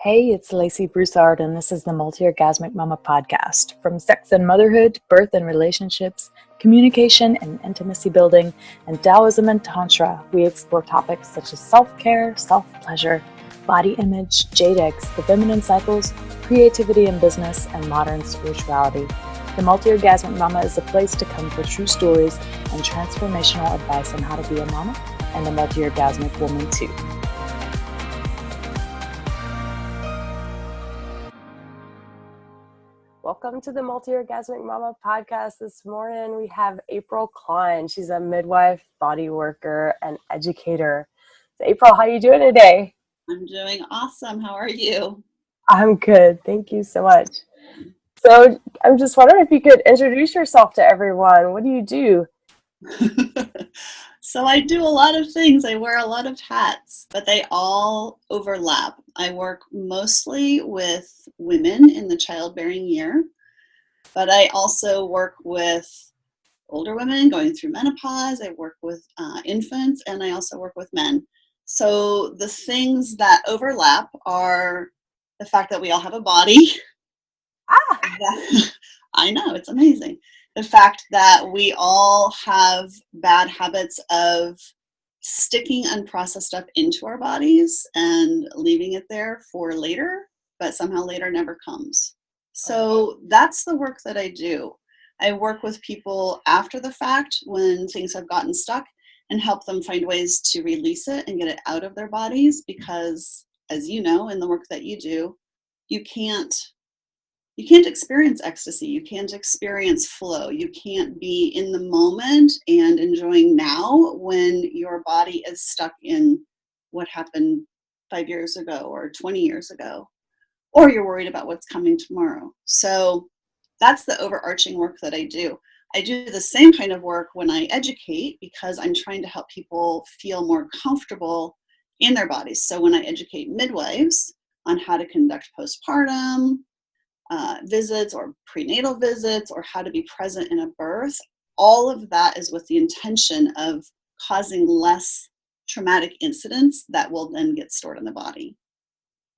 Hey, it's Lacey Broussard, and this is the Multiorgasmic Mama podcast. From sex and motherhood, birth and relationships, communication and intimacy building, and Taoism and Tantra, we explore topics such as self-care, self-pleasure, body image, jade eggs, the feminine cycles, creativity in business, and modern spirituality. The Multiorgasmic Mama is a place to come for true stories and transformational advice on how to be a mama and a multiorgasmic woman too. Welcome to the Multiorgasmic Mama podcast. This morning we have April Kline. She's a midwife, body worker, and educator. So April, how are you doing today? I'm doing awesome. How are you? I'm good. Thank you so much. So I'm just wondering if you could introduce yourself to everyone. What do you do? So I do a lot of things. I wear a lot of hats, but they all overlap. I work mostly with women in the childbearing year, but I also work with older women going through menopause. I work with infants, and I also work with men. So the things that overlap are the fact that we all have a body. I know, it's amazing. The fact that we all have bad habits of sticking unprocessed stuff into our bodies and leaving it there for later, but somehow later never comes. So that's the work that I do. I work with people after the fact when things have gotten stuck and help them find ways to release it and get it out of their bodies because, as you know, in the work that you do, you can't experience ecstasy. You can't experience flow. You can't be in the moment and enjoying now when your body is stuck in what happened 5 years ago or 20 years ago, or you're worried about what's coming tomorrow. So that's the overarching work that I do. I do the same kind of work when I educate because I'm trying to help people feel more comfortable in their bodies. So when I educate midwives on how to conduct postpartum, visits or prenatal visits or how to be present in a birth, all of that is with the intention of causing less traumatic incidents that will then get stored in the body.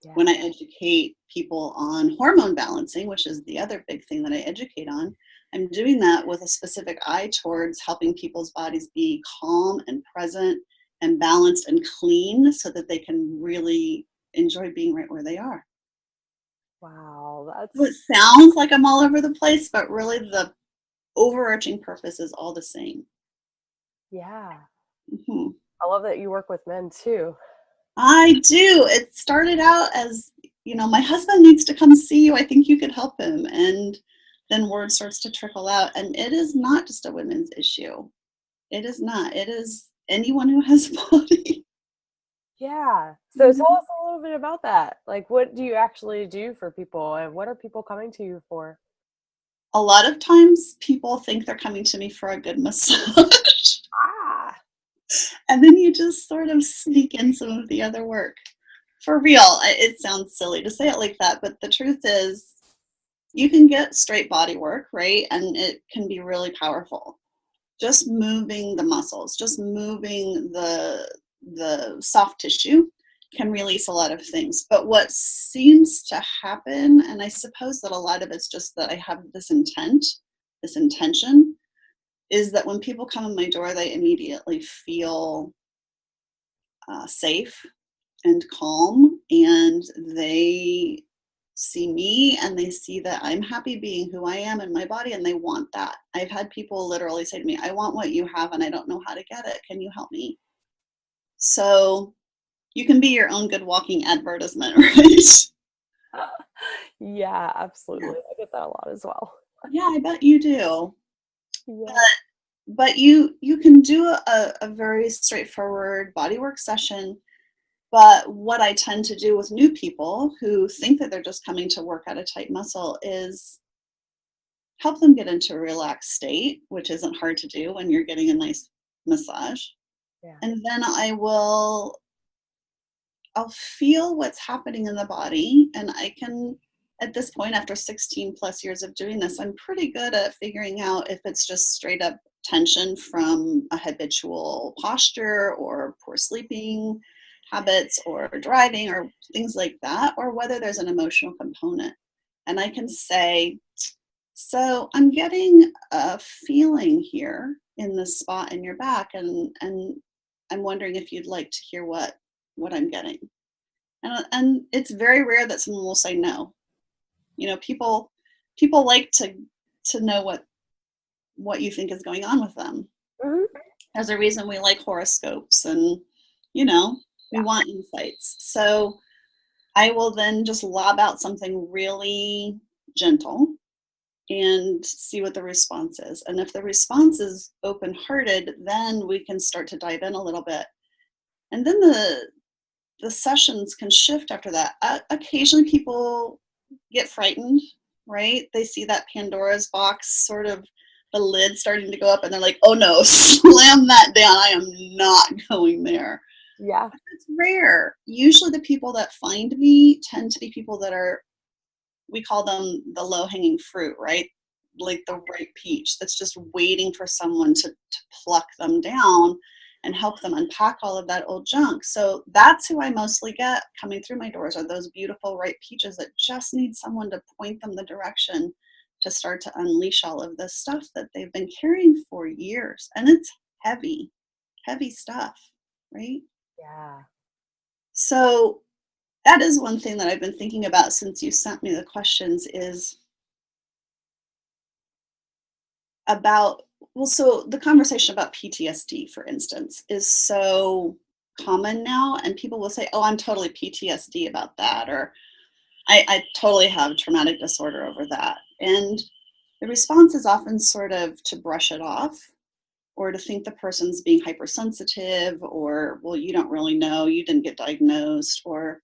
Yeah. When I educate people on hormone balancing, which is the other big thing that I educate on, I'm doing that with a specific eye towards helping people's bodies be calm and present and balanced and clean so that they can really enjoy being right where they are. Wow, it sounds like I'm all over the place, but really the overarching purpose is all the same. Yeah. Mm-hmm. I love that you work with men too. I do. It started out as, my husband needs to come see you. I think you could help him. And then word starts to trickle out. And it is not just a women's issue. It is not. It is anyone who has a body. Yeah. So tell us a little bit about that. Like, what do you actually do for people and what are people coming to you for? A lot of times people think they're coming to me for a good massage. And then you just sort of sneak in some of the other work. For real, it sounds silly to say it like that, but the truth is you can get straight body work, right? And it can be really powerful. Just moving the muscles, just moving the soft tissue can release a lot of things. But what seems to happen, and I suppose that a lot of it's just that I have this intention, is that when people come in my door, they immediately feel safe and calm, and they see me and they see that I'm happy being who I am in my body, and they want that. I've had people literally say to me, I want what you have and I don't know how to get it. Can you help me? So you can be your own good walking advertisement, right? Yeah, absolutely. I get that a lot as well. Yeah, I bet you do. Yeah. But you can do a very straightforward bodywork session. But what I tend to do with new people who think that they're just coming to work out a tight muscle is help them get into a relaxed state, which isn't hard to do when you're getting a nice massage. Yeah. And then I'll feel what's happening in the body, and I can, at this point, after 16 plus years of doing this, I'm pretty good at figuring out if it's just straight up tension from a habitual posture or poor sleeping. habits or driving or things like that, or whether there's an emotional component. And I can say, so I'm getting a feeling here in this spot in your back, and I'm wondering if you'd like to hear what I'm getting. And it's very rare that someone will say no. You know, people like to know what you think is going on with them. Mm-hmm. There's a reason we like horoscopes, and you know, we want insights. So I will then just lob out something really gentle and see what the response is. And if the response is open-hearted, then we can start to dive in a little bit. And then the sessions can shift after that. Occasionally people get frightened, right? They see that Pandora's box, sort of the lid starting to go up, and they're like, oh no, slam that down. I am not going there. Yeah. It's rare. Usually the people that find me tend to be people that are, we call them the low-hanging fruit, right? Like the ripe peach that's just waiting for someone to pluck them down and help them unpack all of that old junk. So that's who I mostly get coming through my doors, are those beautiful ripe peaches that just need someone to point them the direction to start to unleash all of this stuff that they've been carrying for years. And it's heavy, heavy stuff, right? Yeah. So that is one thing that I've been thinking about since you sent me the questions, is about, well, so the conversation about PTSD, for instance, is so common now, and people will say, oh, I'm totally PTSD about that, or I totally have traumatic disorder over that. And the response is often sort of to brush it off, or to think the person's being hypersensitive, or, well, you don't really know, you didn't get diagnosed, or,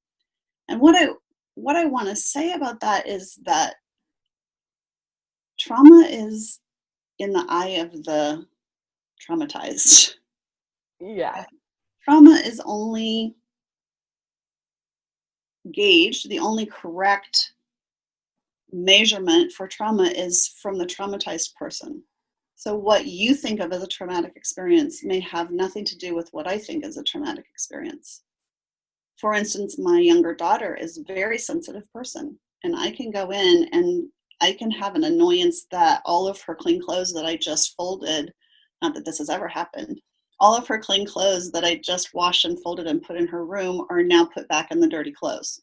and what I want to say about that is that trauma is in the eye of the traumatized. Yeah. Trauma is only gauged, the only correct measurement for trauma is from the traumatized person. So what you think of as a traumatic experience may have nothing to do with what I think is a traumatic experience. For instance, my younger daughter is a very sensitive person, and I can go in and I can have an annoyance that all of her clean clothes that I just folded, not that this has ever happened, all of her clean clothes that I just washed and folded and put in her room are now put back in the dirty clothes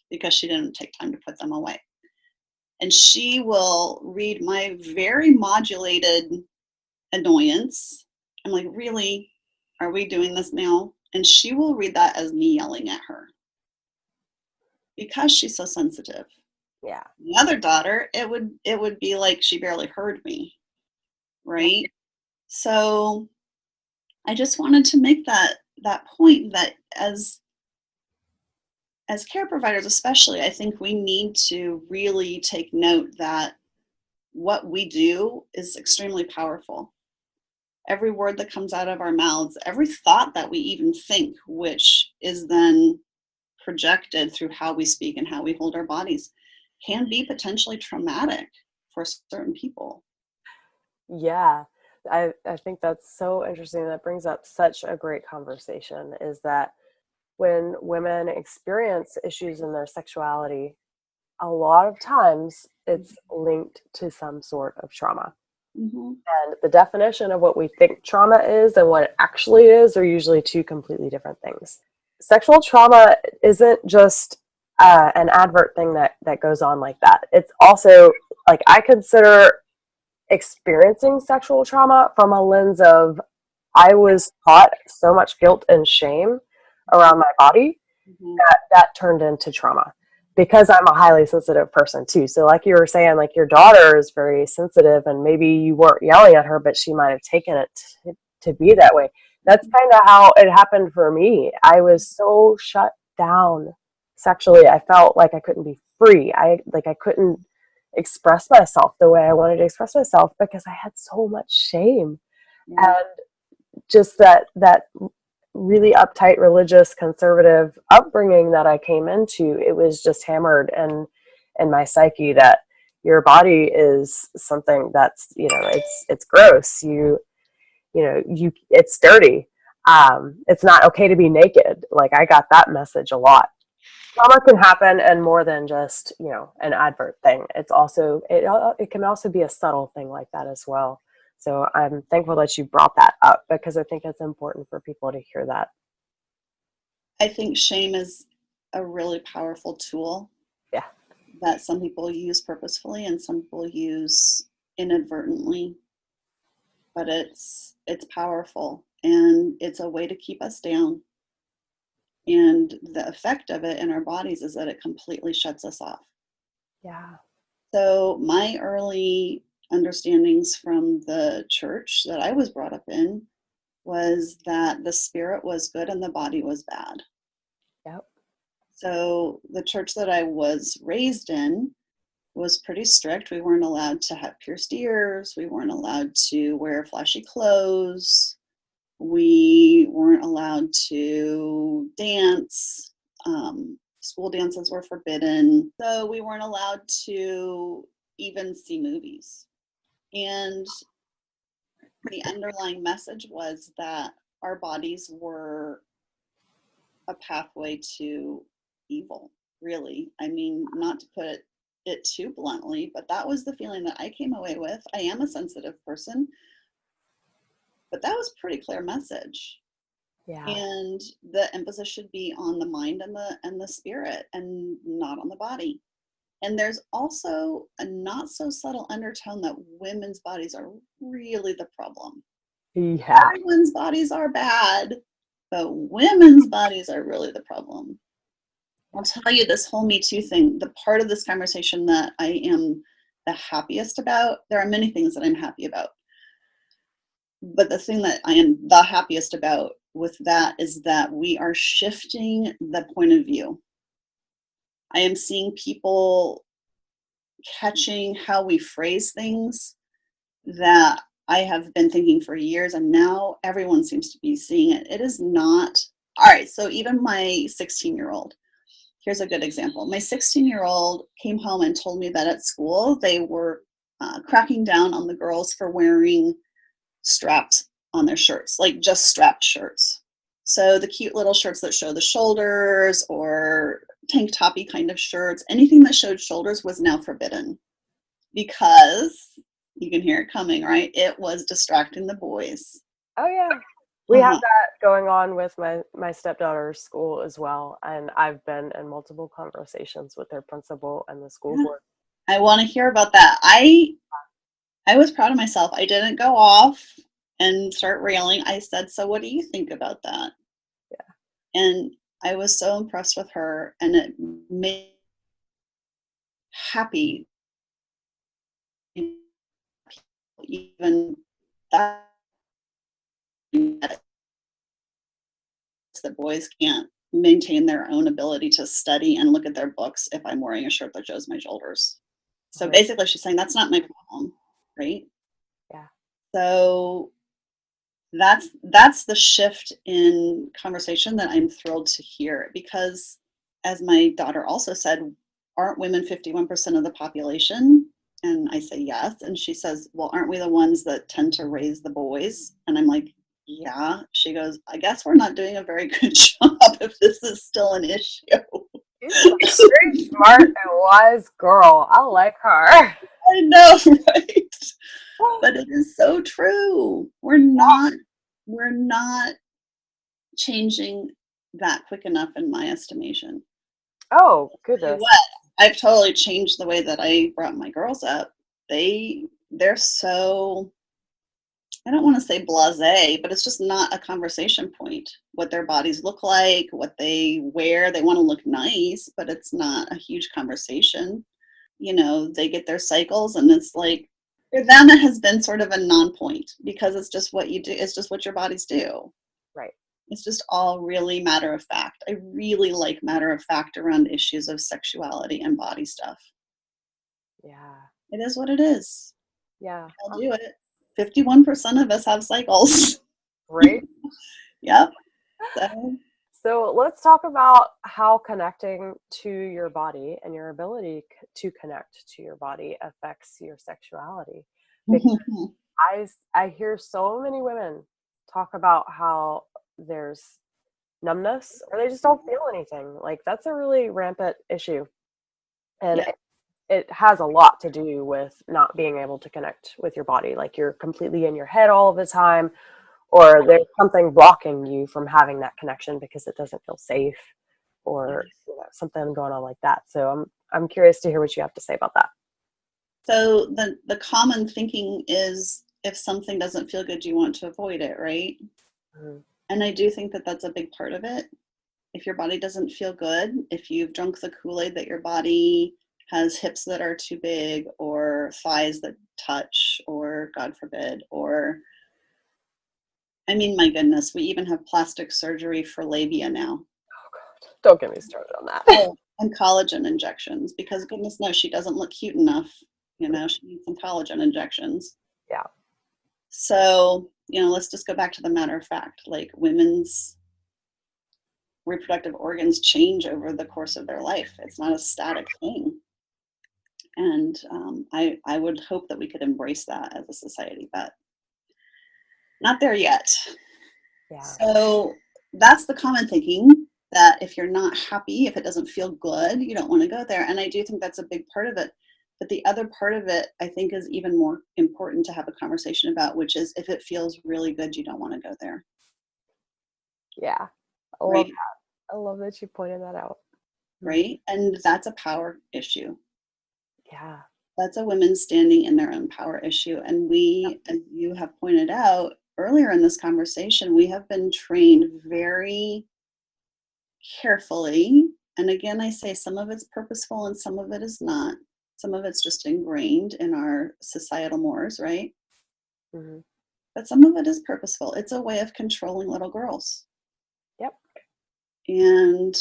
because she didn't take time to put them away. And she will read my very modulated annoyance. I'm like, really? Are we doing this now? And she will read that as me yelling at her because she's so sensitive. Yeah. The other daughter, it would be like she barely heard me, right? So I just wanted to make that point that as care providers especially, I think we need to really take note that what we do is extremely powerful. Every word that comes out of our mouths, every thought that we even think, which is then projected through how we speak and how we hold our bodies, can be potentially traumatic for certain people. Yeah. I think that's so interesting. That brings up such a great conversation, is that when women experience issues in their sexuality, a lot of times it's linked to some sort of trauma. Mm-hmm. And the definition of what we think trauma is and what it actually is are usually two completely different things. Sexual trauma isn't just an advert thing that goes on like that. It's also, like, I consider experiencing sexual trauma from a lens of, I was taught so much guilt and shame around my body Mm-hmm. that turned into trauma, because I'm a highly sensitive person too. So like you were saying, like, your daughter is very sensitive and maybe you weren't yelling at her, but she might have taken it to be that way. That's kind of how it happened for me. I was so shut down sexually. I felt like I couldn't be free. I couldn't express myself the way I wanted to express myself because I had so much shame. Yeah. And just that really uptight, religious, conservative upbringing that I came into, it was just hammered in my psyche that your body is something that's, it's gross. It's dirty. It's not okay to be naked. Like, I got that message a lot. Trauma can happen and more than just, an advert thing. It's also, it can also be a subtle thing like that as well. So I'm thankful that you brought that up, because I think it's important for people to hear that. I think shame is a really powerful tool. Yeah. That some people use purposefully and some people use inadvertently. But it's powerful, and it's a way to keep us down. And the effect of it in our bodies is that it completely shuts us off. Yeah. So my early understandings from the church that I was brought up in was that the spirit was good and the body was bad. Yep. So the church that I was raised in was pretty strict. We weren't allowed to have pierced ears. We weren't allowed to wear flashy clothes. We weren't allowed to dance. School dances were forbidden. So we weren't allowed to even see movies. And the underlying message was that our bodies were a pathway to evil, really. I mean, not to put it too bluntly, but that was the feeling that I came away with. I am a sensitive person, but that was a pretty clear message. Yeah. And the emphasis should be on the mind and the spirit, and not on the body. And there's also a not so subtle undertone that women's bodies are really the problem. Yeah. Everyone's bodies are bad, but women's bodies are really the problem. I'll tell you, this whole Me Too thing, the part of this conversation that I am the happiest about, there are many things that I'm happy about, but the thing that I am the happiest about with that is that we are shifting the point of view. I am seeing people catching how we phrase things that I have been thinking for years, and now everyone seems to be seeing it. It is not, all right, so even my 16-year-old, here's a good example. My 16-year-old came home and told me that at school they were cracking down on the girls for wearing straps on their shirts, like just strapped shirts. So the cute little shirts that show the shoulders, or tank toppy kind of shirts, anything that showed shoulders was now forbidden, because you can hear it coming, right? It was distracting the boys. Oh yeah. We have that going on with my stepdaughter's school as well. And I've been in multiple conversations with their principal and the school board. I want to hear about that. I was proud of myself. I didn't go off and start railing. I said, so what do you think about that? Yeah. And I was so impressed with her, and it made me happy. Even that, the boys can't maintain their own ability to study and look at their books if I'm wearing a shirt that shows my shoulders. So basically she's saying that's not my problem, right? Yeah. So that's the shift in conversation that I'm thrilled to hear, because as my daughter also said, aren't women 51% of the population? And I say yes. And she says, well, aren't we the ones that tend to raise the boys? And I'm like, yeah. She goes, I guess we're not doing a very good job if this is still an issue. She's a very smart and wise girl. I like her. I know, right? But it is so true. We're not changing that quick enough, in my estimation. Oh, goodness. I've totally changed the way that I brought my girls up. They're so, I don't want to say blasé, but it's just not a conversation point. What their bodies look like, what they wear, they want to look nice, but it's not a huge conversation. They get their cycles, and it's like, for them it has been sort of a non-point, because it's just what you do. It's just what your bodies do. Right. It's just all really matter of fact. I really like matter of fact around issues of sexuality and body stuff. Yeah. It is what it is. Yeah. I'll do it. 51% of us have cycles. Right. Yep. So let's talk about how connecting to your body and your ability to connect to your body affects your sexuality. Because I hear so many women talk about how there's numbness, or they just don't feel anything. Like, that's a really rampant issue. And Yeah. it has a lot to do with not being able to connect with your body. Like, you're completely in your head all of the time, or there's something blocking you from having that connection because it doesn't feel safe, or something going on like that. So I'm curious to hear what you have to say about that. So the common thinking is, if something doesn't feel good, you want to avoid it, right? Mm-hmm. And I do think that that's a big part of it. If your body doesn't feel good, if you've drunk the Kool-Aid that your body has hips that are too big, or thighs that touch, or God forbid, or, I mean, my goodness, we even have plastic surgery for labia now. Oh God, don't get me started on that. Oh, and collagen injections, because goodness knows she doesn't look cute enough. You know, she needs some collagen injections. Yeah. So, you know, let's just go back to the matter of fact. Like, women's reproductive organs change over the course of their life. It's not a static thing. And I would hope that we could embrace that as a society, but not there yet. Yeah. So that's the common thinking, that if you're not happy, if it doesn't feel good, you don't want to go there. And I do think that's a big part of it. But the other part of it, I think, is even more important to have a conversation about, which is, if it feels really good, you don't want to go there. Yeah. I love that. I love that you pointed that out. Right? And that's a power issue. Yeah. That's a women standing in their own power issue. And we, as you have pointed out earlier in this conversation, we have been trained very carefully. And again, I say some of it's purposeful and some of it is not. Some of it's just ingrained in our societal mores, right? Mm-hmm. But some of it is purposeful. It's a way of controlling little girls. Yep. And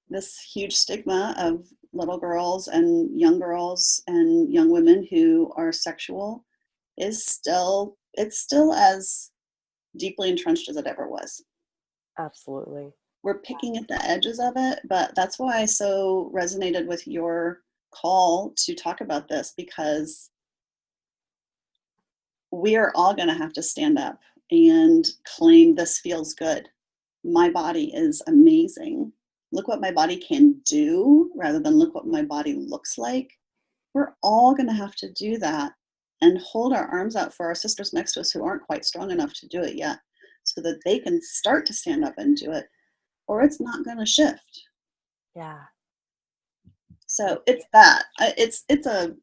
this huge stigma of little girls and young women who are sexual is still as deeply entrenched as it ever was. Absolutely. We're picking at the edges of it, but that's why I so resonated with your call to talk about this, because we are all going to have to stand up and claim, this feels good. My body is amazing. Look what my body can do, rather than look what my body looks like. We're all going to have to do that and hold our arms out for our sisters next to us who aren't quite strong enough to do it yet, so that they can start to stand up and do it, or it's not going to shift. Yeah. So it's that. It's a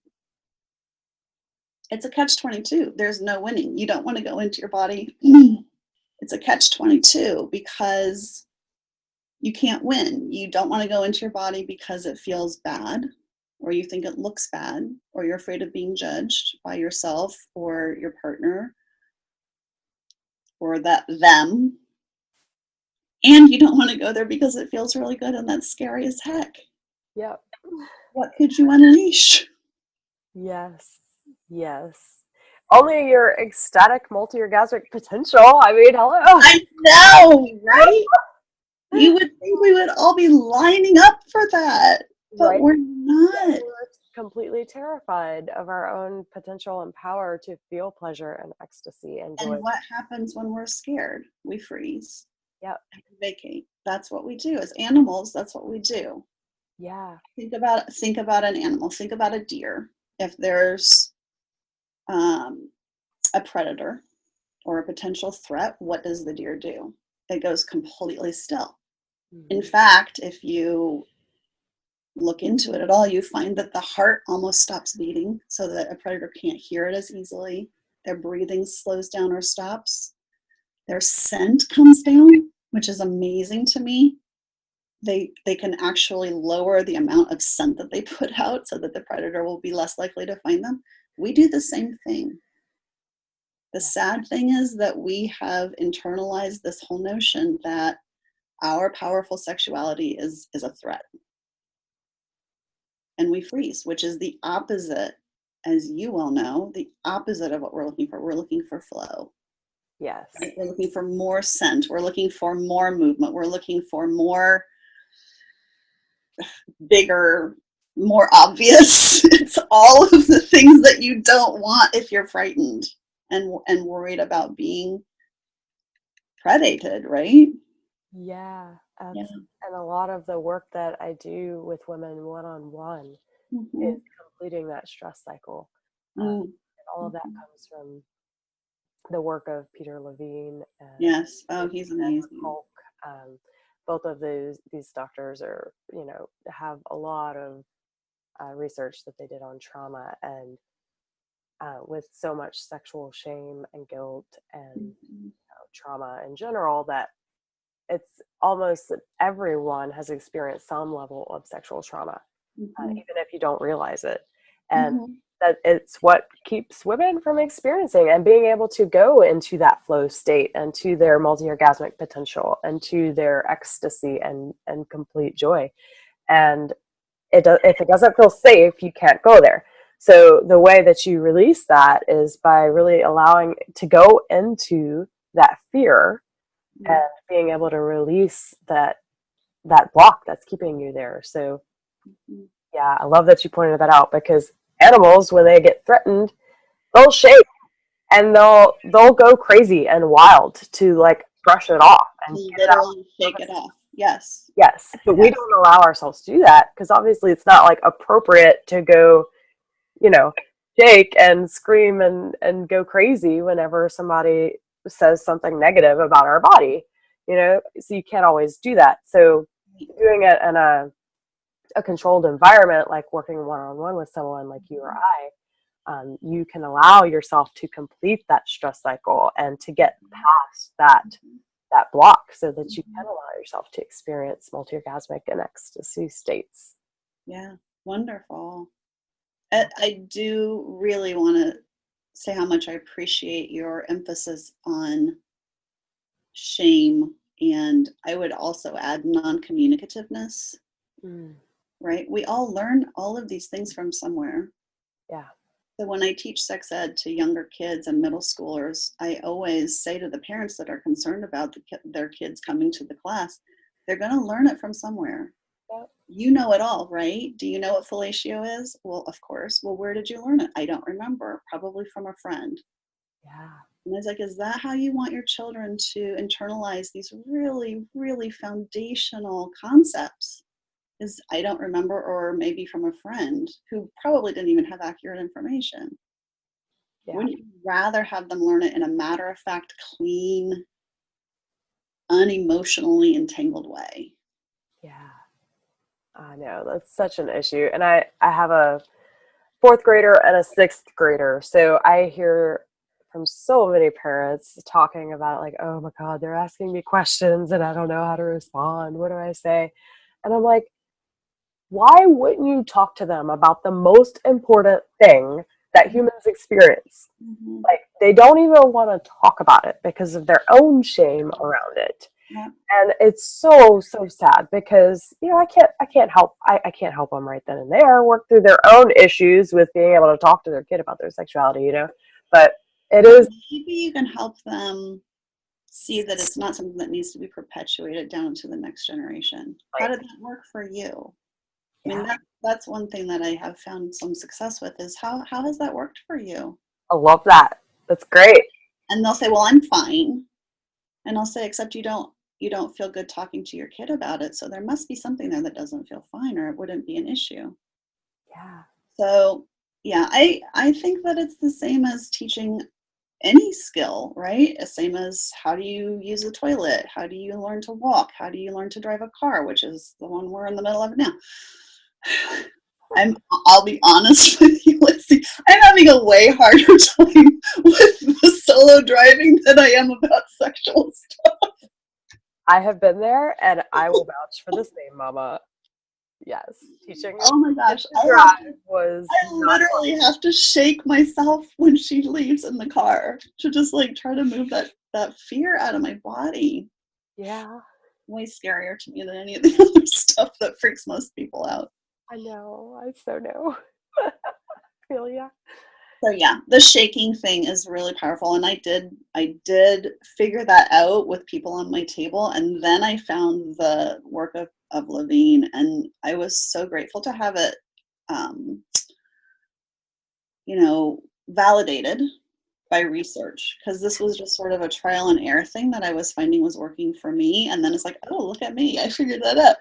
catch-22. There's no winning. You don't want to go into your body. It's a catch-22 because you can't win. You don't want to go into your body because it feels bad, or you think it looks bad, or you're afraid of being judged by yourself or your partner or them. And you don't want to go there because it feels really good, and that's scary as heck. Yep. What could you unleash? Yes. Yes. Only your ecstatic multiorgasmic potential. I mean, hello. I know, right? You would think we would all be lining up for that, but Right? we're not. We're completely terrified of our own potential and power to feel pleasure and ecstasy and joy. And what happens when we're scared? We freeze. Yep. And we vacate. That's what we do. As animals, that's what we do. Yeah. Think about an animal. Think about a deer. If there's a predator or a potential threat, what does the deer do? It goes completely still. Mm-hmm. In fact, if you look into it at all, you find that the heart almost stops beating so that a predator can't hear it as easily. Their breathing slows down or stops. Their scent comes down, which is amazing to me. They can actually lower the amount of scent that they put out so that the predator will be less likely to find them. We do the same thing. The sad thing is that we have internalized this whole notion that our powerful sexuality is a threat. And we freeze, which is the opposite, as you well know, the opposite of what we're looking for. We're looking for flow. Yes. Right? We're looking for more scent. We're looking for more movement. We're looking for more bigger, more obvious. It's all of the things that you don't want if you're frightened and worried about being predated, right? Yeah, Yeah. and a lot of the work that I do with women one-on-one Mm-hmm. is completing that stress cycle. Mm-hmm. And all of that comes from the work of Peter Levine and Yes. Oh, he's amazing. Hulk. Both of these doctors are, have a lot of research that they did on trauma and with so much sexual shame and guilt and Mm-hmm. trauma in general that it's almost everyone has experienced some level of sexual trauma, Mm-hmm. even if you don't realize it. And Mm-hmm. that it's what keeps women from experiencing and being able to go into that flow state and to their multi-orgasmic potential and to their ecstasy and complete joy. And if it doesn't feel safe, you can't go there. So the way that you release that is by really allowing to go into that fear and being able to release that block that's keeping you there. So Mm-hmm. yeah, I love that you pointed that out because animals, when they get threatened, they'll shake and they'll go crazy and wild to like brush it off and To get it out. literally shake it off. Yes. Yes, but we Yes. don't allow ourselves to do that because obviously it's not like appropriate to go, you know, shake and scream and go crazy whenever somebody says something negative about our body, so you can't always do that. So doing it in a controlled environment, like working one-on-one with someone like you or I, you can allow yourself to complete that stress cycle and to get past that block so that you can allow yourself to experience multi-orgasmic and ecstasy states. Yeah. Wonderful. I do really want to say how much I appreciate your emphasis on shame. And I would also add non-communicativeness, Mm, right? We all learn all of these things from somewhere. yeah. So when I teach sex ed to younger kids and middle schoolers, I always say to the parents that are concerned about their kids coming to the class, they're going to learn it from somewhere. Yep. You know it all, right? Do you know what fellatio is? Well, of course. Well, where did you learn it? I don't remember. Probably from a friend. Yeah. And I was like, is that how you want your children to internalize these really, really foundational concepts? Is I don't remember, or maybe from a friend who probably didn't even have accurate information. Yeah. Wouldn't you rather have them learn it in a matter of fact, clean, unemotionally entangled way? Yeah. I know that's such an issue. And I have a fourth grader and a sixth grader. So I hear from so many parents talking about like, oh my God, they're asking me questions and I don't know how to respond. What do I say? And I'm like, why wouldn't you talk to them about the most important thing that humans experience? Mm-hmm. Like they don't even want to talk about it because of their own shame around it. Yeah. And it's so sad because I can't help them right then and there work through their own issues with being able to talk to their kid about their sexuality, but it is. Maybe you can help them see that it's not something that needs to be perpetuated down to the next generation. How did that work for you? I mean, that's one thing that I have found some success with is how has that worked for you? I love that. That's great. And they'll say, well, I'm fine. And I'll say, except you don't feel good talking to your kid about it. So there must be something there that doesn't feel fine, or it wouldn't be an issue. Yeah. So yeah, I think that it's the same as teaching any skill, right? The same as how do you use a toilet? How do you learn to walk? How do you learn to drive a car, which is the one we're in the middle of now. I'll be honest with you, Lizzie. I'm having a way harder time with the solo driving than I am about sexual stuff. I have been there and I will vouch for the same, Mama. Yes. Teaching Oh my gosh. to drive was I literally have to shake myself when she leaves in the car to just like try to move that fear out of my body. Yeah. Way scarier to me than any of the other stuff that freaks most people out. I know. I so know. Feel ya. So yeah, the shaking thing is really powerful, and I did figure that out with people on my table, and then I found the work of Levine, and I was so grateful to have it, validated by research, because this was just sort of a trial and error thing that I was finding was working for me. And then it's like, oh, look at me, I figured that out.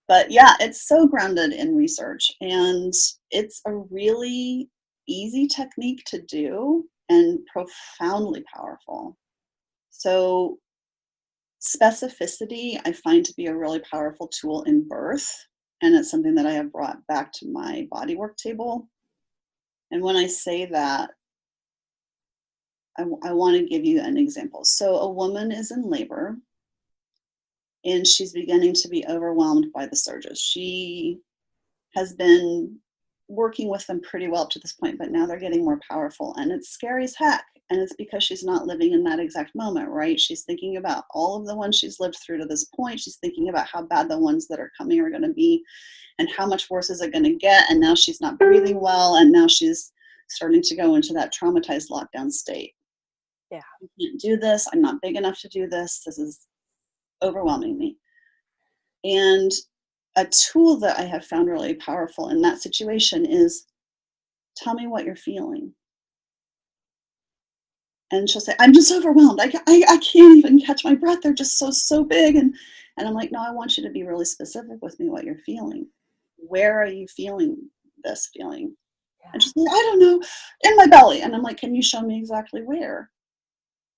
But yeah, it's so grounded in research, and it's a really easy technique to do and profoundly powerful. So specificity I find to be a really powerful tool in birth, and it's something that I have brought back to my bodywork table. And when I say that, I want to give you an example. So a woman is in labor and she's beginning to be overwhelmed by the surges. She has been working with them pretty well up to this point, but now they're getting more powerful, and it's scary as heck. And it's because she's not living in that exact moment, right? She's thinking about all of the ones she's lived through to this point. She's thinking about how bad the ones that are coming are going to be and how much worse is it going to get. And now she's not breathing well, and now she's starting to go into that traumatized lockdown state. Yeah. I can't do this. I'm not big enough to do this. This is overwhelming me. And a tool that I have found really powerful in that situation is, tell me what you're feeling. And she'll say, I'm just overwhelmed. I can't even catch my breath. They're just so big. And I'm like, no, I want you to be really specific with me what you're feeling. Where are you feeling this feeling? Yeah. And she's like, I don't know, in my belly. And I'm like, can you show me exactly where?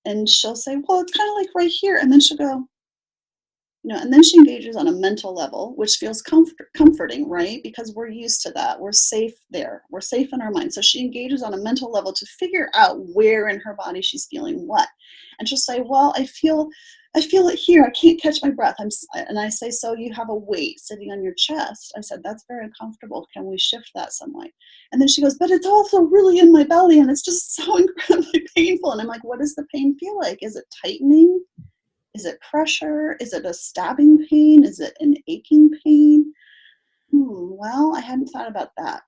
And she'll say, well, it's kind of like right here. And then she'll go, and then she engages on a mental level, which feels comforting, right? Because we're used to that. We're safe there. We're safe in our mind. So she engages on a mental level to figure out where in her body she's feeling what. And she'll say, well, I feel it here. I can't catch my breath. And I say, so you have a weight sitting on your chest. I said, that's very uncomfortable. Can we shift that some way? And then she goes, but it's also really in my belly, and it's just so incredibly painful. And I'm like, what does the pain feel like? Is it tightening? Is it pressure? Is it a stabbing pain? Is it an aching pain? Well, I hadn't thought about that.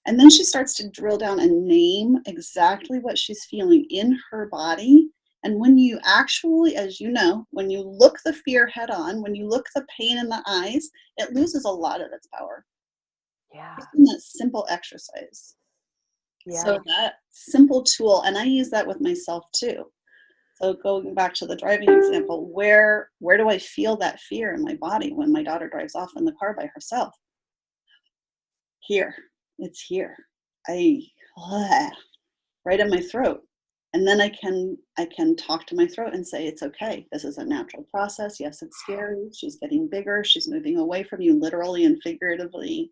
And then she starts to drill down and name exactly what she's feeling in her body. And when you actually, as you know, when you look the fear head on, when you look the pain in the eyes, it loses a lot of its power. Yeah. Just in that simple exercise. Yeah. So that simple tool, and I use that with myself too. So going back to the driving example, where do I feel that fear in my body when my daughter drives off in the car by herself? Here. It's here. Right in my throat. And then I can talk to my throat and say, it's okay. This is a natural process. Yes, it's scary. She's getting bigger. She's moving away from you, literally and figuratively.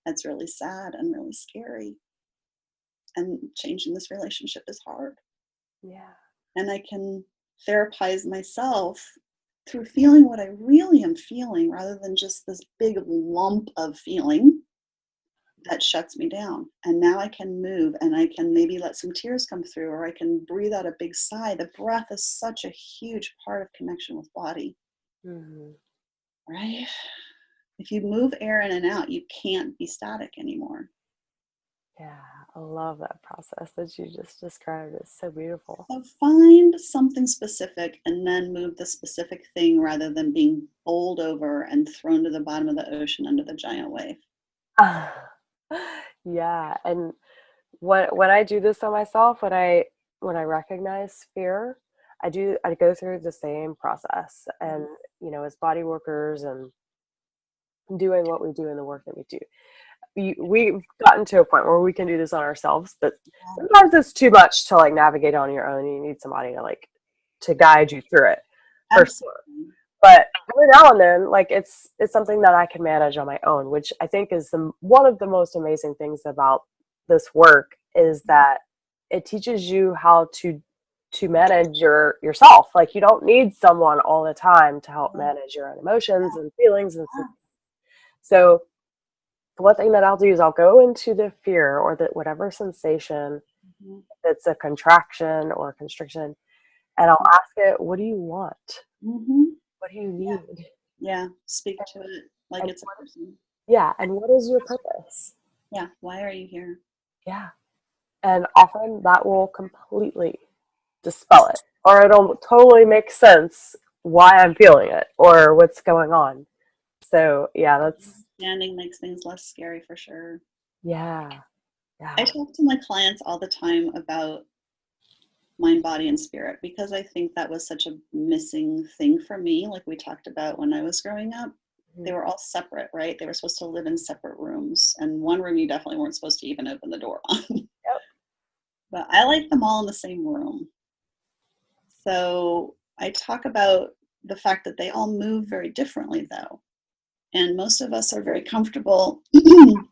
That's really sad and really scary. And changing this relationship is hard. Yeah. And I can therapize myself through feeling what I really am feeling, rather than just this big lump of feeling that shuts me down. And now I can move, and I can maybe let some tears come through, or I can breathe out a big sigh. The breath is such a huge part of connection with body. Mm-hmm. Right? If you move air in and out, you can't be static anymore. Yeah, I love that process that you just described. It's so beautiful. So find something specific and then move the specific thing, rather than being bowled over and thrown to the bottom of the ocean under the giant wave. Yeah, and when I do this on myself, when I recognize fear, I go through the same process. And as body workers and doing what we do in the work that we do, we've gotten to a point where we can do this on ourselves, but sometimes it's too much to navigate on your own. You need somebody to guide you through it. For sure. But every now and then, it's something that I can manage on my own, which I think is one of the most amazing things about this work, is that it teaches you how to manage yourself. You don't need someone all the time to help manage your own emotions and feelings and stuff. So one thing that I'll do is I'll go into the fear or whatever sensation, if it's a contraction or constriction, and I'll ask it, what do you want? What do you need? Yeah, speak to it like it's a person. Yeah, and what is your purpose? Yeah, why are you here? Yeah, and often that will completely dispel it, or it'll totally make sense why I'm feeling it or what's going on. So yeah, that's Understanding makes things less scary for sure. yeah. I talk to my clients all the time about mind, body, and spirit, because I think that was such a missing thing for me. Like we talked about when I was growing up, they were all separate, right? They were supposed to live in separate rooms, and one room you definitely weren't supposed to even open the door on. Yep. But I like them all in the same room. So I talk about the fact that they all move very differently, though. And most of us are very comfortable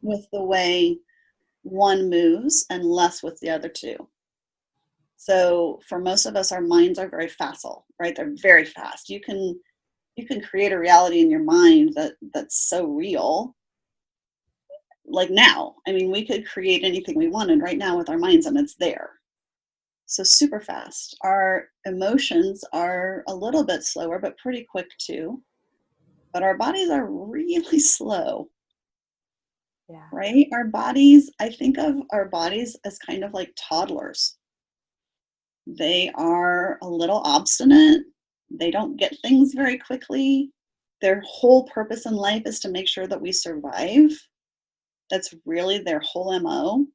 with the way one moves and less with the other two. So for most of us, our minds are very facile, right? They're very fast. You can create a reality in your mind that's so real. Like now, I mean, we could create anything we wanted right now with our minds, and it's there. So super fast. Our emotions are a little bit slower, but pretty quick too. But our bodies are really slow. Yeah. Right? Our bodies, I think of our bodies as kind of like toddlers. They are a little obstinate. They don't get things very quickly. Their whole purpose in life is to make sure that we survive. That's really their whole MO.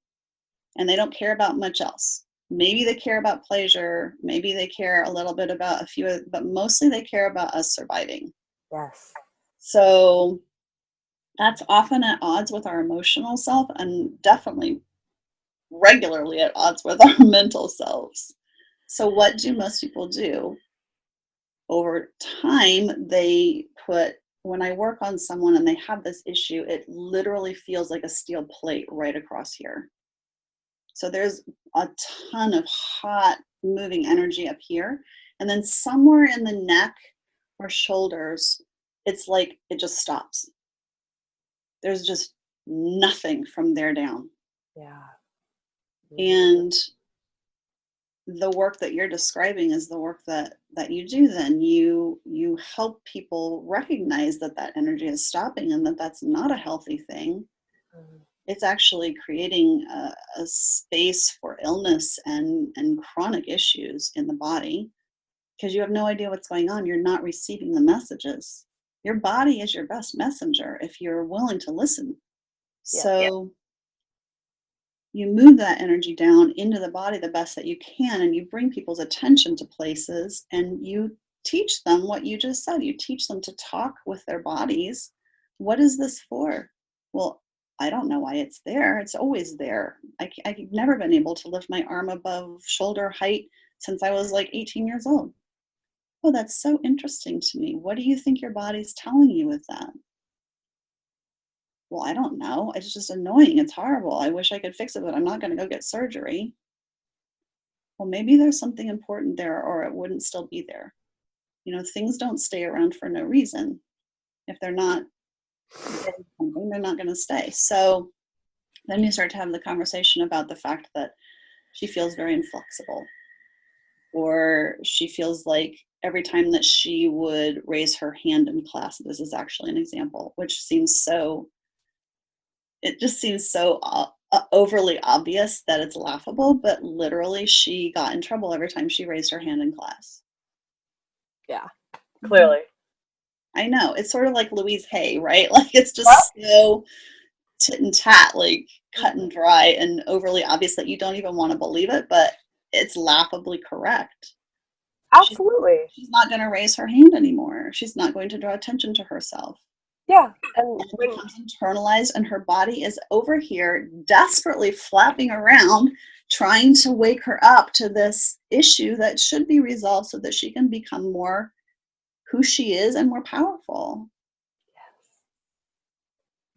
And they don't care about much else. Maybe they care about pleasure. Maybe they care a little bit about a few, but mostly they care about us surviving. Yes. So that's often at odds with our emotional self, and definitely regularly at odds with our mental selves. So what do most people do? Over time, they put, when I work on someone and they have this issue, it literally feels like a steel plate right across here. So there's a ton of hot moving energy up here. And then somewhere in the neck or shoulders, it's like it just stops. There's just nothing from there down. Yeah. And the work that you're describing is the work that you do. Then you help people recognize that that energy is stopping and that that's not a healthy thing. It's actually creating a space for illness and chronic issues in the body, because you have no idea what's going on. You're not receiving the messages. Your body is your best messenger if you're willing to listen. Yeah. So you move that energy down into the body the best that you can, and you bring people's attention to places, and you teach them what you just said. You teach them to talk with their bodies. What is this for? Well, I don't know why it's there. It's always there. I've never been able to lift my arm above shoulder height since I was like 18 years old. Oh, that's so interesting to me. What do you think your body's telling you with that? Well, I don't know. It's just annoying. It's horrible. I wish I could fix it, but I'm not going to go get surgery. Well, maybe there's something important there, or it wouldn't still be there. You know, things don't stay around for no reason. If they're not getting something, they're not going to stay. So then you start to have the conversation about the fact that she feels very inflexible, or she feels like every time that she would raise her hand in class, this is actually an example, which seems so, it just seems so overly obvious that it's laughable, but literally she got in trouble every time she raised her hand in class. Yeah, clearly. I know. It's sort of like Louise Hay, right? Like it's just so tit and tat, like cut and dry and overly obvious that you don't even want to believe it, but it's laughably correct. Absolutely. She's not going to raise her hand anymore. She's not going to draw attention to herself. Yeah. And it becomes internalized, and her body is over here desperately flapping around, trying to wake her up to this issue that should be resolved so that she can become more who she is and more powerful.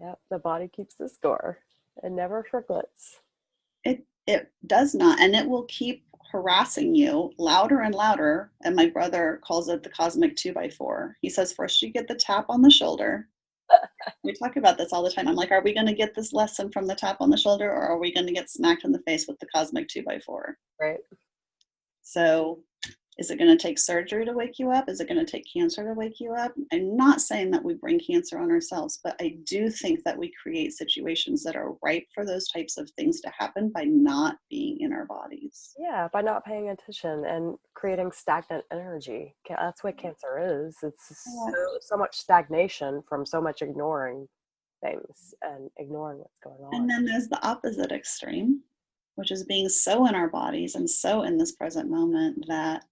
yes. Yep, the body keeps the score. It never forgets. It does not, and it will keep harassing you louder and louder. And my brother calls it the cosmic 2x4. He says, first you get the tap on the shoulder. We talk about this all the time. I'm like, are we going to get this lesson from the tap on the shoulder, or are we going to get smacked in the face with the cosmic 2x4? Right. So is it going to take surgery to wake you up? Is it going to take cancer to wake you up? I'm not saying that we bring cancer on ourselves, but I do think that we create situations that are ripe for those types of things to happen by not being in our bodies. Yeah, by not paying attention and creating stagnant energy. That's what cancer is. It's so much stagnation from so much ignoring things and ignoring what's going on. And then there's the opposite extreme, which is being so in our bodies and so in this present moment that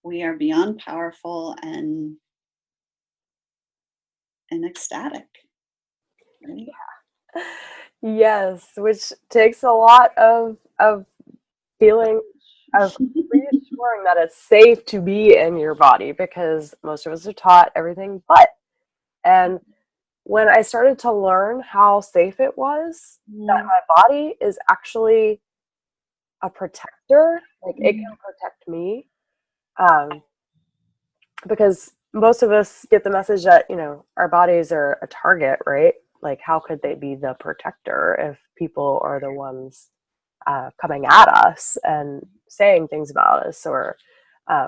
we are beyond powerful and ecstatic. Right? Yes, which takes a lot of feeling of reassuring that it's safe to be in your body, because most of us are taught everything but. And when I started to learn how safe it was, that my body is actually a protector, like it can protect me, because most of us get the message that, you know, our bodies are a target, right? Like, how could they be the protector if people are the ones coming at us and saying things about us, or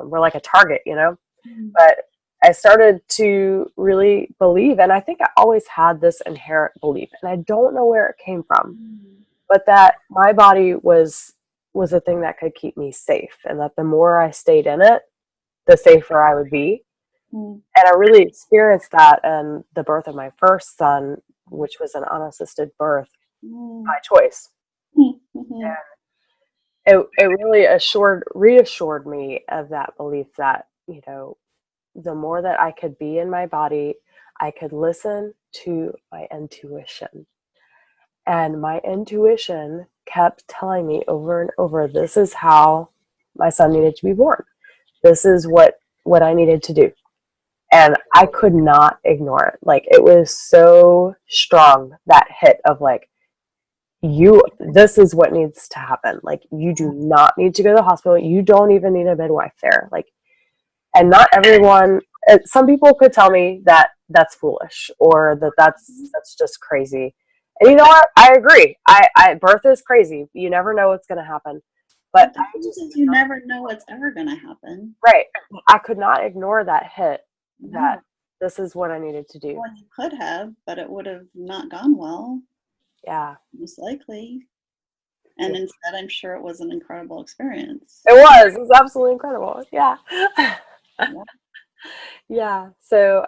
we're like a target, you know? But I started to really believe, and I think I always had this inherent belief, and I don't know where it came from, but that my body was a thing that could keep me safe, and that the more I stayed in it, the safer I would be. And I really experienced that in the birth of my first son, which was an unassisted birth by choice. And it really reassured me of that belief that, you know, the more that I could be in my body, I could listen to my intuition. And my intuition kept telling me over and over, this is how my son needed to be born. This is what I needed to do. And I could not ignore it. Like, it was so strong, that hit of like, this is what needs to happen. Like, you do not need to go to the hospital. You don't even need a midwife there. Like, and not everyone, some people could tell me that that's foolish, or that's just crazy. And you know what? I agree. Birth is crazy. You never know what's going to happen. But you never know what's ever going to happen. Right. I could not ignore that hit, that this is what I needed to do. Well, you could have, but it would have not gone well. Yeah. Most likely. And instead, I'm sure it was an incredible experience. It was absolutely incredible. Yeah. Yeah. So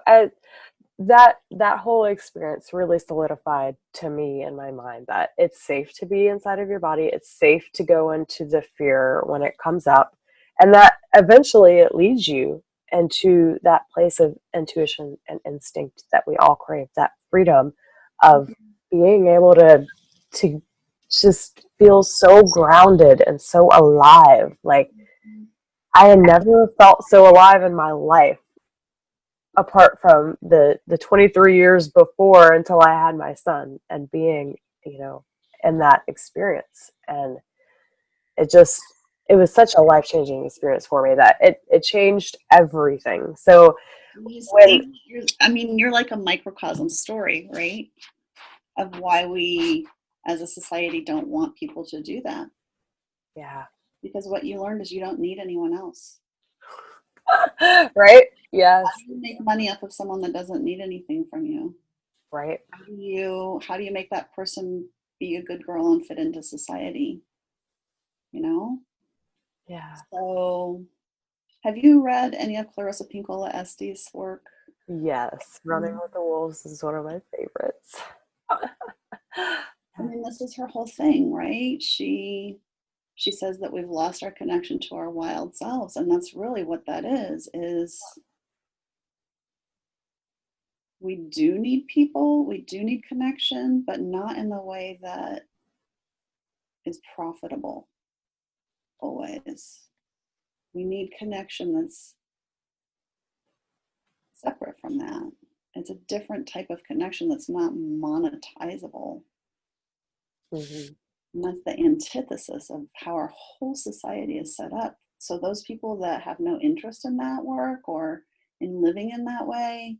that whole experience really solidified to me in my mind that it's safe to be inside of your body. It's safe to go into the fear when it comes up, and that eventually it leads you into that place of intuition and instinct that we all crave, that freedom of being able to just feel so grounded and so alive. Like, I had never felt so alive in my life, apart from the 23 years before, until I had my son, and being, you know, in that experience. And it was such a life-changing experience for me that it changed everything. So you're like a microcosm story, right? Of why we as a society don't want people to do that. Yeah. Because what you learned is you don't need anyone else. Right? Yes. How do you make money off of someone that doesn't need anything from you? Right. How do you make that person be a good girl and fit into society? You know? Yeah. So have you read any of Clarissa Pinkola Estes' work? Yes. Running with the Wolves is one of my favorites. I mean, this is her whole thing, right? She says that we've lost our connection to our wild selves, and that's really what that is we do need people, we do need connection, but not in the way that is profitable always. We need connection that's separate from that. It's a different type of connection that's not monetizable. Mm-hmm. And that's the antithesis of how our whole society is set up. So those people that have no interest in that work or in living in that way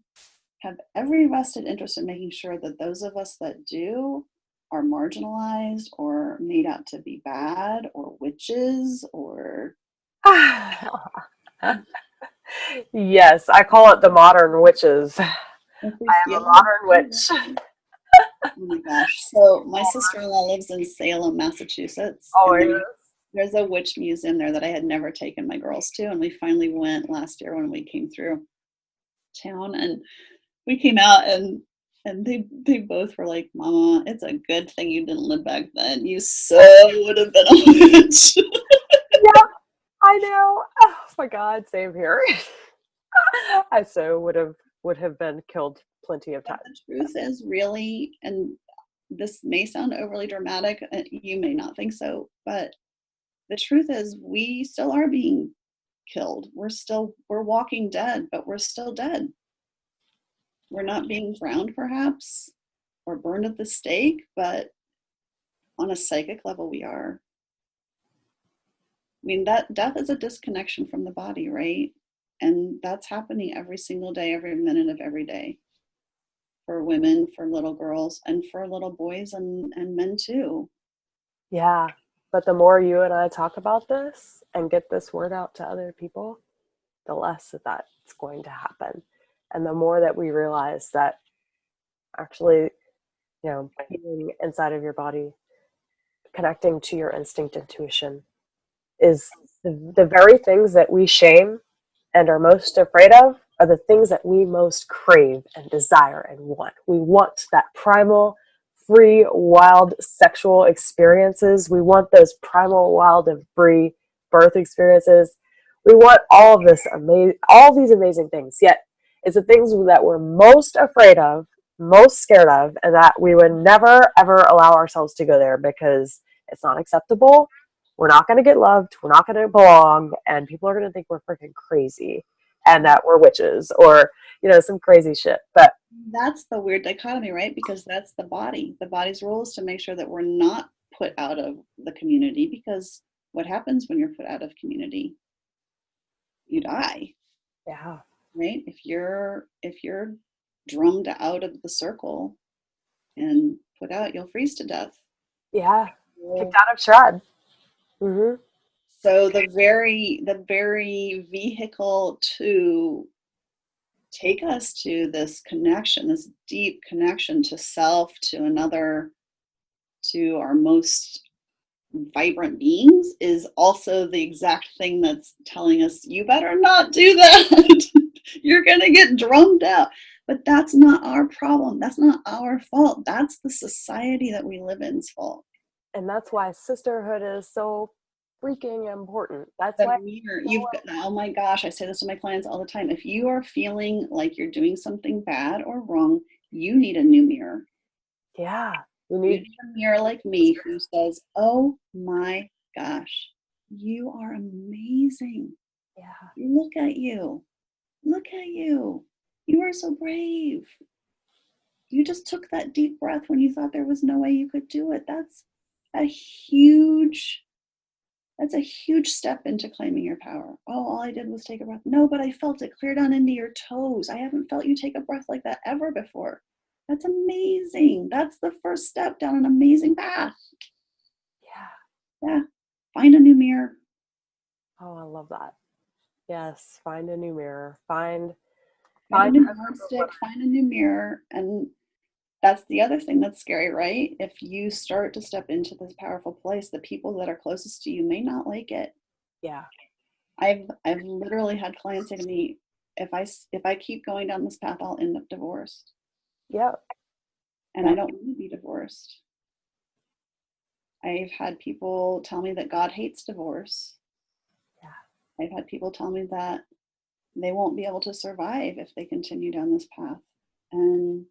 have every vested interest in making sure that those of us that do are marginalized or made out to be bad or witches or... Yes, I call it the modern witches. I am a modern witch. Oh my gosh. So my sister-in-law lives in Salem, Massachusetts. Oh, there's a witch museum there that I had never taken my girls to, and we finally went last year when we came through town, and we came out and And they both were like, Mama, it's a good thing you didn't live back then. You so would have been a witch. Yeah, I know. Oh my God, same here. I so would have been killed plenty of But times. the truth is really, and this may sound overly dramatic, you may not think so, but the truth is we still are being killed. We're walking dead, but we're still dead. We're not being drowned perhaps or burned at the stake, but on a psychic level we are. I mean, that death is a disconnection from the body, right? And that's happening every single day, every minute of every day, for women, for little girls, and for little boys and men too. Yeah, but the more you and I talk about this and get this word out to other people, the less that that's going to happen. And the more that we realize that actually, being inside of your body, connecting to your instinct intuition is the very things that we shame and are most afraid of are the things that we most crave and desire and want. We want that primal, free, wild sexual experiences. We want those primal, wild, and free birth experiences. We want all of this all these amazing things. Yet it's the things that we're most afraid of, most scared of, and that we would never ever allow ourselves to go there because it's not acceptable. We're not going to get loved. We're not going to belong, and people are going to think we're freaking crazy and that we're witches or some crazy shit. But that's the weird dichotomy, right? Because that's the body. The body's role is to make sure that we're not put out of the community, because what happens when you're put out of community? You die. yeah, Right? If you're drummed out of the circle and put out, you'll freeze to death. yeah, kicked out of shred. Mm-hmm. So the very vehicle to take us to this connection, this deep connection to self, to another, to our most vibrant beings, is also the exact thing that's telling us, you better not do that. You're going to get drummed out. But that's not our problem. That's not our fault. That's the society that we live in's fault. And that's why sisterhood is so freaking important. That's The why mirror, oh my gosh, I say this to my clients all the time. If you are feeling like you're doing something bad or wrong, you need a new mirror. you You need need a mirror like me who says, oh my gosh, you are amazing. Look at you. Look at you. You are so brave. You just took that deep breath when you thought there was no way you could do it. That's a huge step into claiming your power. Oh, all I did was take a breath. No, but I felt it clear down into your toes. I haven't felt you take a breath like that ever before. That's amazing. That's the first step down an amazing path. Yeah. Find a new mirror. Oh, I love that. Yes, find a new mirror. Find a new yardstick, find a new mirror. And that's the other thing that's scary, right? If you start to step into this powerful place, the people that are closest to you may not like it. Yeah. I've literally had clients say to me, if I keep going down this path, I'll end up divorced. Yep. And I don't want to be divorced. I've had people tell me that God hates divorce. Yeah. I've had people tell me that they won't be able to survive if they continue down this path. And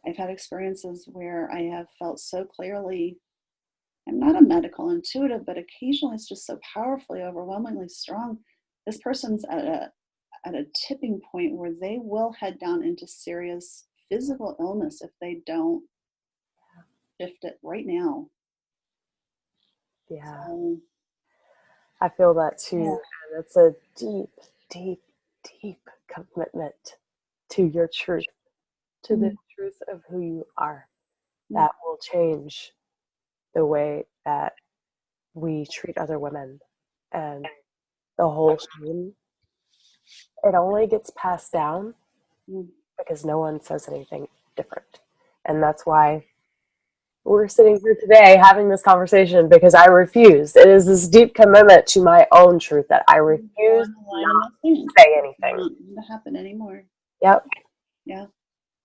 I've had experiences where I have felt so clearly, I'm not a medical intuitive, but occasionally it's just so powerfully, overwhelmingly strong. This person's at a tipping point where they will head down into serious physical illness if they don't shift it right now. Yeah. So, I feel that too. Yeah. And it's a deep, deep, deep commitment to your truth, to the truth of who you are, that will change the way that we treat other women. And the whole shame, it only gets passed down because no one says anything different. And that's why we're sitting here today having this conversation, because I refuse. It is this deep commitment to my own truth that I refuse not to say anything. It's not going to happen anymore. Yep. Yeah.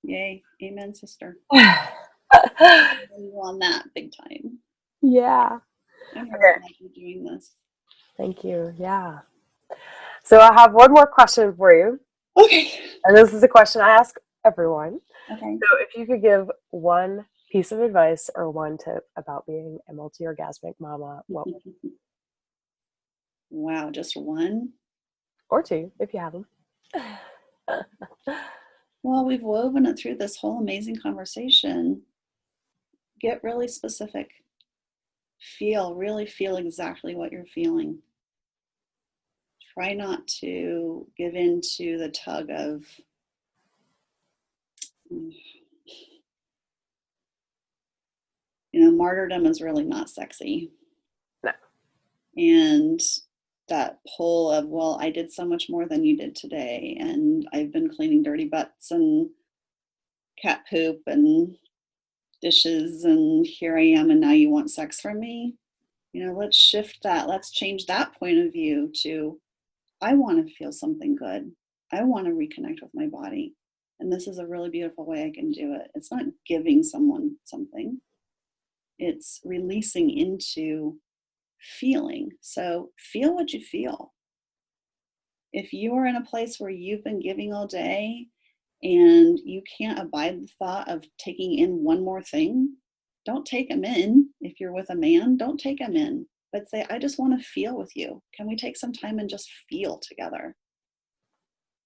Yay. Amen, sister. Yeah. You on that big time. I'm really glad you're doing this. Thank you. Yeah. So I have one more question for you. Okay. And this is a question I ask everyone. Okay. So if you could give one piece of advice or one tip about being a multi-orgasmic mama, what would it be? Wow, just one? Or two, if you have them. Well, we've woven it through this whole amazing conversation. Get really specific. Really feel exactly what you're feeling. Try not to give in to the tug of, martyrdom is really not sexy. No. And that pull of, well, I did so much more than you did today, and I've been cleaning dirty butts and cat poop and dishes, and here I am, and now you want sex from me. Let's shift that. Let's change that point of view to, I want to feel something good. I want to reconnect with my body. And this is a really beautiful way I can do it. It's not giving someone something. It's releasing into feeling. So feel what you feel. If you are in a place where you've been giving all day and you can't abide the thought of taking in one more thing, don't take them in. If you're with a man, don't take them in, but say, I just want to feel with you. Can we take some time and just feel together?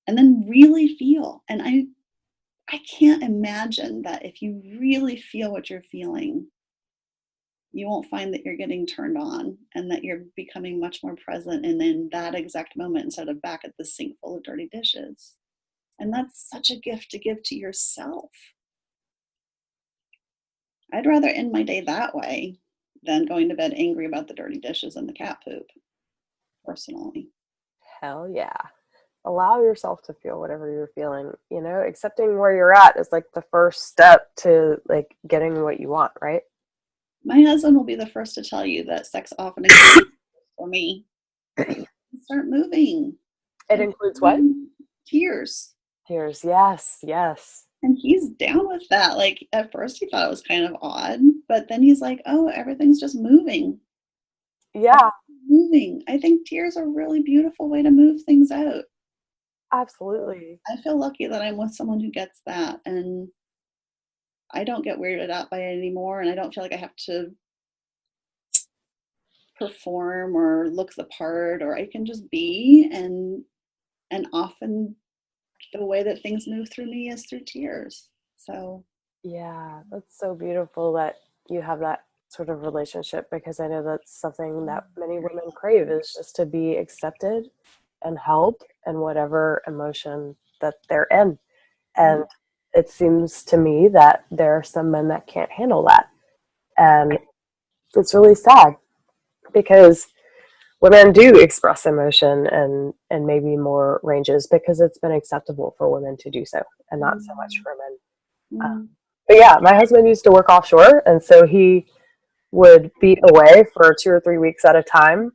And then really feel. And I can't imagine that if you really feel what you're feeling, you won't find that you're getting turned on and that you're becoming much more present and in that exact moment instead of back at the sink full of dirty dishes. And that's such a gift to give to yourself. I'd rather end my day that way than going to bed angry about the dirty dishes and the cat poop, personally. Hell yeah. Allow yourself to feel whatever you're feeling. Accepting where you're at is like the first step to like getting what you want, right? My husband will be the first to tell you that sex often includes for me. Start moving. It includes what? Tears. Tears. Yes. Yes. And he's down with that. Like at first he thought it was kind of odd, but then he's like, oh, everything's just moving. Yeah. Moving. I think tears are a really beautiful way to move things out. Absolutely. I feel lucky that I'm with someone who gets that, and I don't get weirded out by it anymore, and I don't feel like I have to perform or look the part, or I can just be, and often the way that things move through me is through tears. So yeah, that's so beautiful that you have that sort of relationship, because I know that's something that many women crave, is just to be accepted and held in whatever emotion that they're in. And it seems to me that there are some men that can't handle that. And it's really sad, because women do express emotion and maybe more ranges because it's been acceptable for women to do so and not so much for men. But yeah, my husband used to work offshore, and so he would be away for 2 or 3 weeks at a time.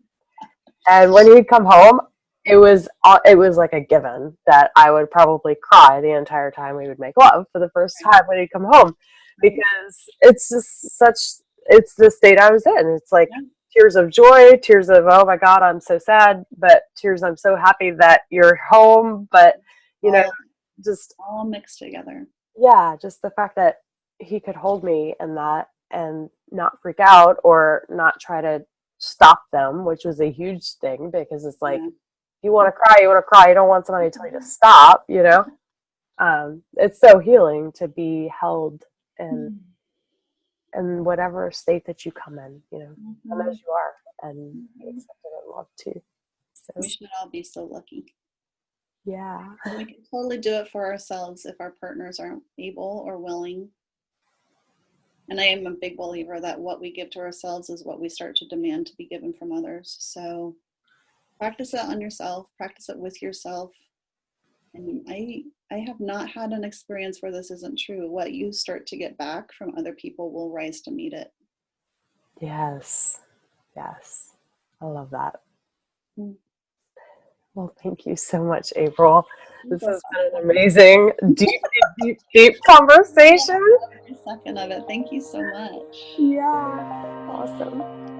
And when he'd come home, it was like a given that I would probably cry the entire time we would make love for the first time when he'd come home, because it's the state I was in. It's like tears of joy, tears of, oh my God, I'm so sad, but tears, I'm so happy that you're home. But, just all mixed together. Yeah, just the fact that he could hold me in that and not freak out or not try to stop them, which was a huge thing, because it's like, you want to cry, you want to cry. You don't want somebody to tell you to stop, It's so healing to be held in whatever state that you come in, come as you are, and be accepted and loved too. So we should all be so lucky. Yeah. We can totally do it for ourselves if our partners aren't able or willing. And I am a big believer that what we give to ourselves is what we start to demand to be given from others. So practice it on yourself, practice it with yourself. And I have not had an experience where this isn't true. What you start to get back from other people will rise to meet it. Yes. I love that. Well, thank you so much, April. This So has been an amazing, deep conversation. every second of it. Thank you so much. Yeah, awesome.